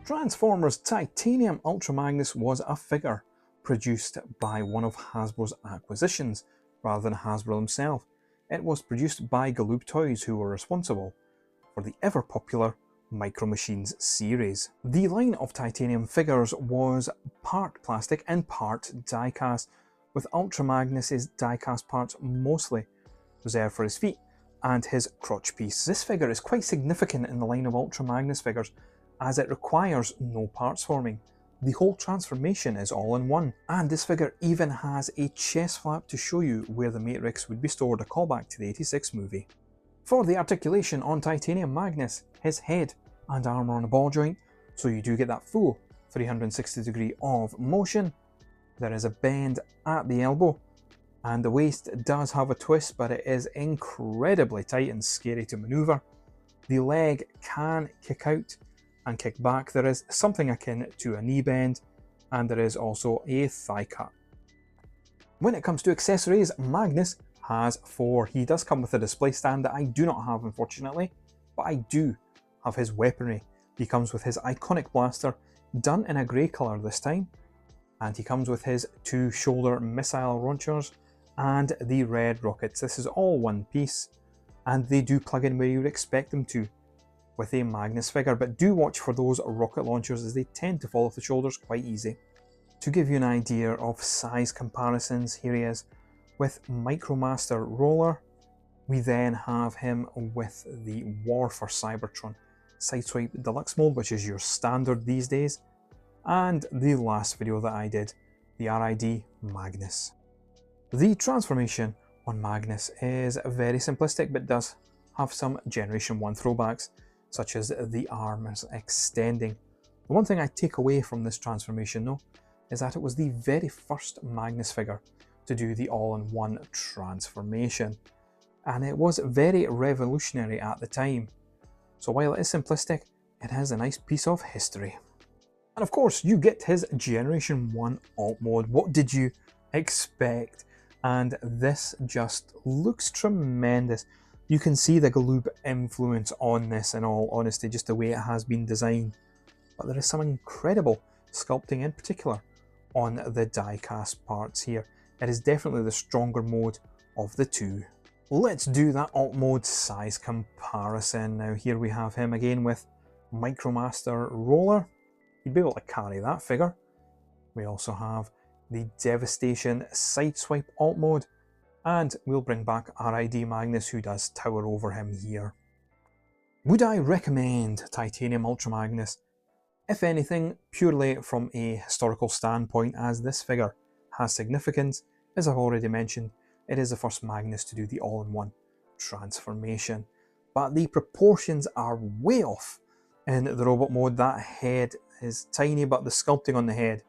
Transformers Titanium Ultra Magnus was a figure produced by one of Hasbro's acquisitions, rather than Hasbro himself. It was produced by Galoob Toys, who were responsible for the ever-popular Micro Machines series. The line of titanium figures was part plastic and part die-cast, with Ultra Magnus's die-cast parts mostly reserved for his feet and his crotch piece. This figure is quite significant in the line of Ultra Magnus figures, as it requires no parts forming. The whole transformation is all in one, and this figure even has a chest flap to show you where the Matrix would be stored, a callback to the '86 movie. For the articulation on Titanium Magnus, his head and arm are on a ball joint, so you do get that full 360 degree of motion. There is a bend at the elbow, and the waist does have a twist, but it is incredibly tight and scary to maneuver. The leg can kick out and kick back. There is something akin to a knee bend, and there is also a thigh cut. When it comes to accessories, Magnus has 4. He does come with a display stand that I do not have, unfortunately, but I do have his weaponry. He comes with his iconic blaster, done in a grey colour this time, and he comes with his 2 shoulder missile launchers and the red rockets. This is all one piece, and they do plug in where you would expect them to with a Magnus figure, but do watch for those rocket launchers, as they tend to fall off the shoulders quite easy. To give you an idea of size comparisons, here he is with Micromaster Roller. We then have him with the War for Cybertron Sideswipe Deluxe mold, which is your standard these days, and the last video that I did, the RID Magnus. The transformation on Magnus is very simplistic, but does have some Generation 1 throwbacks, such as the arms extending. The one thing I take away from this transformation though, is that it was the very first Magnus figure to do the all-in-one transformation, and it was very revolutionary at the time. So while it is simplistic, it has a nice piece of history. And of course, you get his Generation 1 alt mode. What did you expect? And this just looks tremendous. You can see the Galoob influence on this, in all honesty, just the way it has been designed. But there is some incredible sculpting, in particular on the die-cast parts here. It is definitely the stronger mode of the two. Let's do that alt mode size comparison. Now here we have him again with Micromaster Roller. You'd be able to carry that figure. We also have the Devastation Sideswipe alt mode, and we'll bring back RID Magnus, who does tower over him here. Would I recommend Titanium Ultra Magnus? If anything, purely from a historical standpoint, as this figure has significance. As I've already mentioned, it is the first Magnus to do the all-in-one transformation, but the proportions are way off in the robot mode. That head is tiny, but the sculpting on the head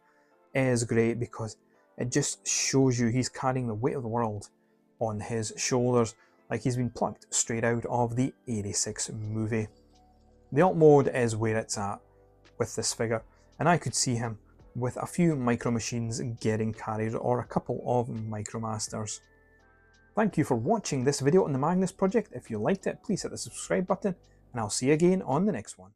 is great, because it just shows you he's carrying the weight of the world on his shoulders, like he's been plucked straight out of the '86 movie. The alt mode is where it's at with this figure, and I could see him with a few Micro Machines getting carried, or a couple of Micromasters. Thank you for watching this video on the Magnus project. If you liked it, please hit the subscribe button, and I'll see you again on the next one.